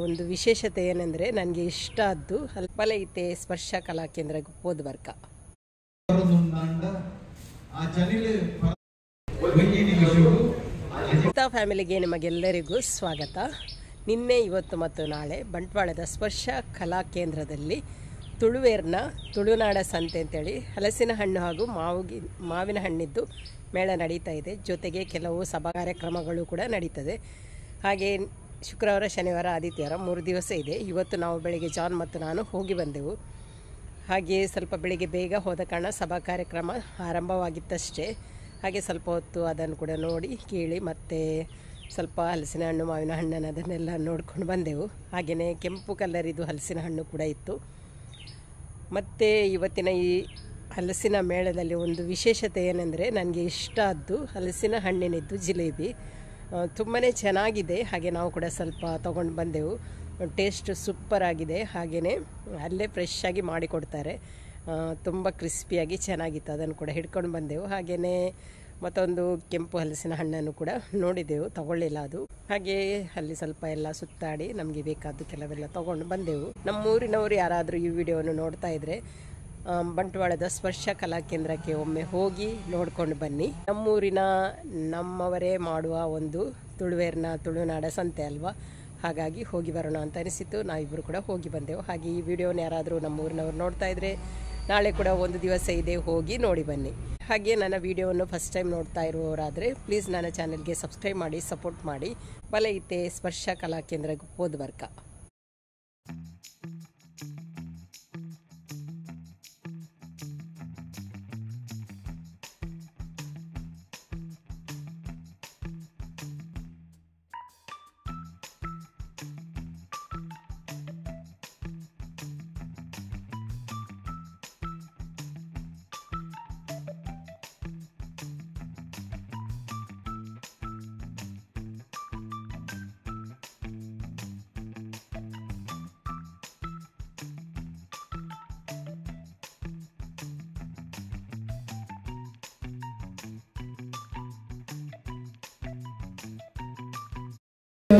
ಒಂದು ವಿಶೇಷತೆ ಏನೆಂದರೆ ನನಗೆ ಇಷ್ಟ ಆದ್ದು ಹಲ್ಪಲೈತೆ ಸ್ಪರ್ಶ ಕಲಾ ಕೇಂದ್ರ ಪೋದ್ವರ್ಕ ಫ್ಯಾಮಿಲಿಗೆ ನಿಮಗೆಲ್ಲರಿಗೂ ಸ್ವಾಗತ. ನಿನ್ನೆ ಇವತ್ತು ಮತ್ತು ನಾಳೆ ಬಂಟ್ವಾಳದ ಸ್ಪರ್ಶ ಕಲಾ ಕೇಂದ್ರದಲ್ಲಿ ತುಳುವೇರ್ನ ತುಳುನಾಡ ಸಂತೆ ಅಂತೇಳಿ ಹಲಸಿನ ಹಣ್ಣು ಹಾಗೂ ಮಾವಿನ ಹಣ್ಣಿದ್ದು ಮೇಳ ನಡೀತಾ ಇದೆ. ಜೊತೆಗೆ ಕೆಲವು ಸಭಾ ಕಾರ್ಯಕ್ರಮಗಳು ಕೂಡ ನಡೀತದೆ. ಹಾಗೆ ಶುಕ್ರವಾರ, ಶನಿವಾರ, ಆದಿತ್ಯವಾರ 3 ದಿವಸ ಇದೆ. ಇವತ್ತು ನಾವು ಬೆಳಿಗ್ಗೆ ಜಾನ್ ಮತ್ತು ನಾನು ಹೋಗಿ ಬಂದೆವು. ಹಾಗೆ ಸ್ವಲ್ಪ ಬೆಳಿಗ್ಗೆ ಬೇಗ ಹೋದ ಕಾರಣ ಸಭಾ ಕಾರ್ಯಕ್ರಮ ಆರಂಭವಾಗಿತ್ತಷ್ಟೇ. ಹಾಗೆ ಸ್ವಲ್ಪ ಹೊತ್ತು ಅದನ್ನು ಕೂಡ ನೋಡಿ ಕೇಳಿ ಮತ್ತೆ ಸ್ವಲ್ಪ ಹಲಸಿನ ಹಣ್ಣು, ಮಾವಿನ ಹಣ್ಣನ್ನು ಅದನ್ನೆಲ್ಲ ನೋಡ್ಕೊಂಡು ಬಂದೆವು. ಹಾಗೆಯೇ ಕೆಂಪು ಕಲರಿದು ಹಲಸಿನ ಹಣ್ಣು ಕೂಡ ಇತ್ತು. ಮತ್ತು ಇವತ್ತಿನ ಈ ಹಲಸಿನ ಮೇಳದಲ್ಲಿ ಒಂದು ವಿಶೇಷತೆ ಏನೆಂದರೆ ನನಗೆ ಇಷ್ಟ ಆದ್ದು ಹಲಸಿನ ಹಣ್ಣಿನಿದ್ದು ಜಿಲೇಬಿ ತುಂಬಾ ಚೆನ್ನಾಗಿದೆ. ಹಾಗೆ ನಾವು ಕೂಡ ಸ್ವಲ್ಪ ತೊಗೊಂಡು ಬಂದೆವು. ಟೇಸ್ಟ್ ಸೂಪರ್ ಆಗಿದೆ. ಹಾಗೆಯೇ ಅಲ್ಲೇ ಫ್ರೆಶ್ ಆಗಿ ಮಾಡಿಕೊಡ್ತಾರೆ. ತುಂಬ ಕ್ರಿಸ್ಪಿಯಾಗಿ ಚೆನ್ನಾಗಿತ್ತು. ಅದನ್ನು ಕೂಡ ಹಿಡ್ಕೊಂಡು ಬಂದೆವು. ಹಾಗೆಯೇ ಮತ್ತೊಂದು ಕೆಂಪು ಹಲಸಿನ ಹಣ್ಣನ್ನು ಕೂಡ ನೋಡಿದೆವು, ತಗೊಳ್ಳಿಲ್ಲ ಅದು. ಹಾಗೆ ಅಲ್ಲಿ ಸ್ವಲ್ಪ ಎಲ್ಲ ಸುತ್ತಾಡಿ ನಮಗೆ ಬೇಕಾದ್ದು ಕೆಲವೆಲ್ಲ ತೊಗೊಂಡು ಬಂದೆವು. ನಮ್ಮೂರಿನವರು ಯಾರಾದರೂ ಈ ವಿಡಿಯೋವನ್ನು ನೋಡ್ತಾ ಇದ್ದರೆ ಬಂಟ್ವಾಳದ ಸ್ಪರ್ಶ ಕಲಾ ಕೇಂದ್ರಕ್ಕೆ ಒಮ್ಮೆ ಹೋಗಿ ನೋಡ್ಕೊಂಡು ಬನ್ನಿ. ನಮ್ಮೂರಿನ ನಮ್ಮವರೇ ಮಾಡುವ ಒಂದು ತುಳುವೇರ್ನ ತುಳುನಾಡ ಸಂತೆ ಅಲ್ವಾ, ಹಾಗಾಗಿ ಹೋಗಿ ಬರೋಣ ಅಂತ ಅನಿಸಿತು. ನಾವಿಬ್ಬರು ಕೂಡ ಹೋಗಿ ಬಂದೆವು. ಹಾಗೆ ಈ ವಿಡಿಯೋನ ಯಾರಾದರೂ ನಮ್ಮೂರಿನವರು ನೋಡ್ತಾ ಇದ್ದರೆ ನಾಳೆ ಕೂಡ ಒಂದು ದಿವಸ ಇದೆ, ಹೋಗಿ ನೋಡಿ ಬನ್ನಿ. ಹಾಗೆ ನನ್ನ ವಿಡಿಯೋವನ್ನು ಫಸ್ಟ್ ಟೈಮ್ ನೋಡ್ತಾ ಇರುವವರಾದರೆ ಪ್ಲೀಸ್ ನನ್ನ ಚಾನೆಲ್ಗೆ ಸಬ್ಸ್ಕ್ರೈಬ್ ಮಾಡಿ, ಸಪೋರ್ಟ್ ಮಾಡಿ. ಬಲೈತೆ ಸ್ಪರ್ಶ ಕಲಾ ಕೇಂದ್ರ ಪೋದ್ವರ್ಕ.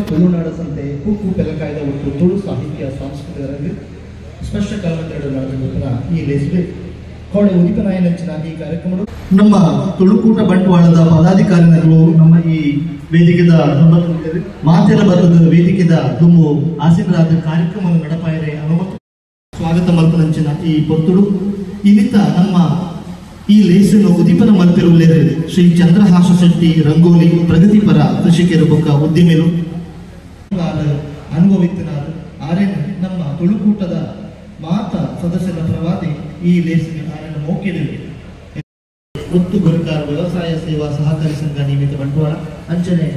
ತುಳುನಾಡ ಸಂತೆ ಕೂಕು ಬೆಲಕಾಯ್ದ ಒಟ್ಟು ತುಳು ಸಾಹಿತ್ಯ ಸಾಂಸ್ಕೃತಿಕ ರಂಗ ಸ್ಪರ್ಶ ಕಲಾಕೇಂದ್ರ ಈ ಲೇಸ್ವೆ ಕೋಡೆ ಉದಿಪನಾಯನಂಚಿನ ಈ ಕಾರ್ಯಕ್ರಮ ನಮ್ಮ ತುಳುಕೂಟ ಬಂಟ್ವಾಳದ ಪದಾಧಿಕಾರಿಗಳು ನಮ್ಮ ಈ ವೇದಿಕೆದ ಮಾತೆಲ್ಲ ಬರ್ತದ ವೇದಿಕೆದ ದುಮ್ಮು ಆಸೀನರಾದ ಕಾರ್ಯಕ್ರಮ ನಡಪಾಯಿರೆ ಅನುಮತಿ ಸ್ವಾಗತ ಮಲ್ಪನಂಚಿನ ಈ ಪೊರ್ತುಡು ಇನ್ನಿತ ನಮ್ಮ ಈ ಲೇಸನ್ನು ಉದಿಪನ ಮಲ್ಪಿರುವುದೇ ಶ್ರೀ ಚಂದ್ರಹಾಸ ಶೆಟ್ಟಿ ರಂಗೋಲಿ ಪ್ರಗತಿಪರ ಕೃಷಿಕರು ಬೊಕ್ಕ ಉದ್ದಿಮೆಲು ಅನುಭವಿತನಾದ ಆರ್ಯನ್ ನಮ್ಮ ತುಳುಕೂಟದ ಮಾತ ಸದಸ್ಯರ ಪ್ರವಾದಿ ಈ ಲೇಸಿನ ಆರ್ಯನ ಮೌಕ್ಯದಲ್ಲಿ ಒತ್ತು ಗುರುಕಾರ ವ್ಯವಸಾಯ ಸೇವಾ ಸಹಕಾರಿ ಸಂಘ ನಿಯಮಿತ ಬಂಟ್ವಾಳ ಅಂಚನೆ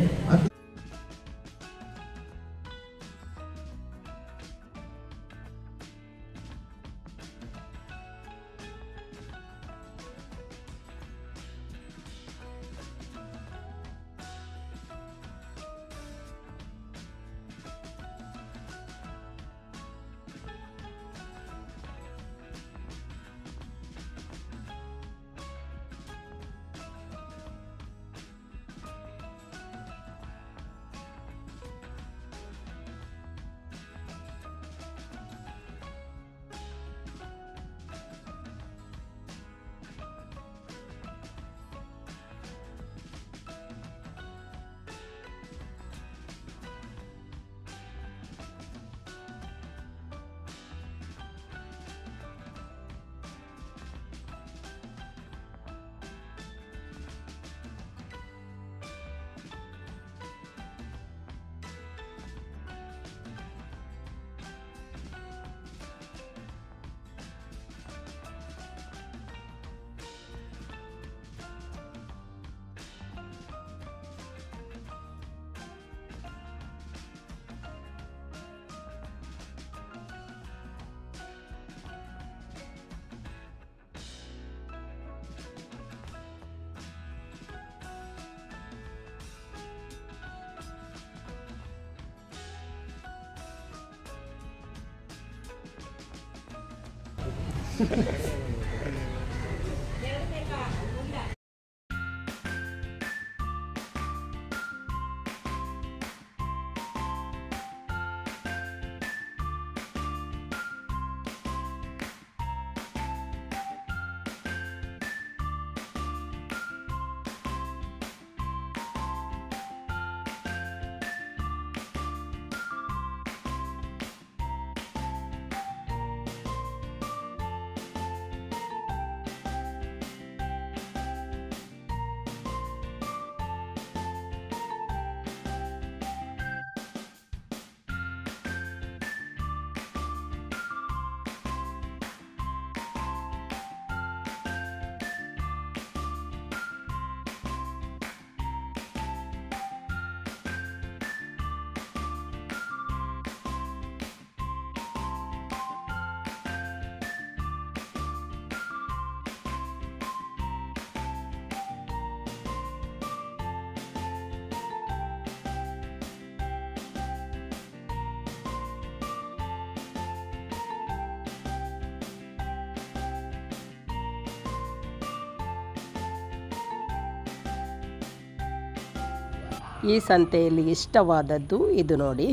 ಈ ಸಂತೆಯಲ್ಲಿ ಇಷ್ಟವಾದದ್ದು ಇದು ನೋಡಿ,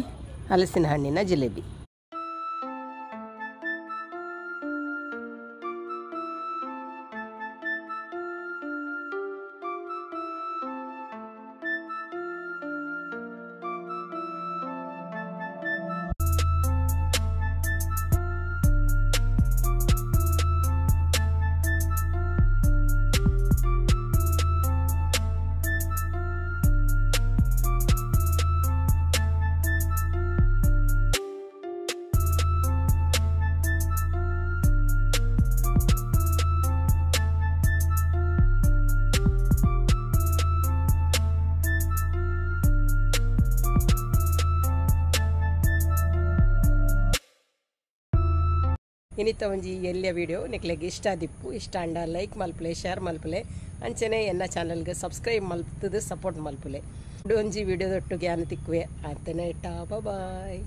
ಹಲಸಿನ ಹಣ್ಣಿನ ಜಿಲೇಬಿ. ಇನ್ನಿತ್ತ ಒಂಜಿ ಎಲ್ಲಿಯ ವಿಡಿಯೋ ನಿಕ್ಲೆಗೆ ಇಷ್ಟ ಆದಿಪ್ಪು, ಇಷ್ಟ ಅಂಡ ಲೈಕ್ ಮಲ್ಪಲೆ, ಶೇರ್ ಮಲ್ಪಲೆ, ಅಂಚನೆ ಎನ್ನ ಚಾನಲ್ಗೆ ಸಬ್ಸ್ಕ್ರೈಬ್ ಮಲ್ಪದು ಸಪೋರ್ಟ್ ಮಲ್ಪಲೆ. ಒಂಜಿ ವಿಡಿಯೋದೊಟ್ಟು ಜ್ಞಾನ ತಿಕ್ಕುವೆ. ಆತನೇ ಟಾಪ ಬಾಯ್.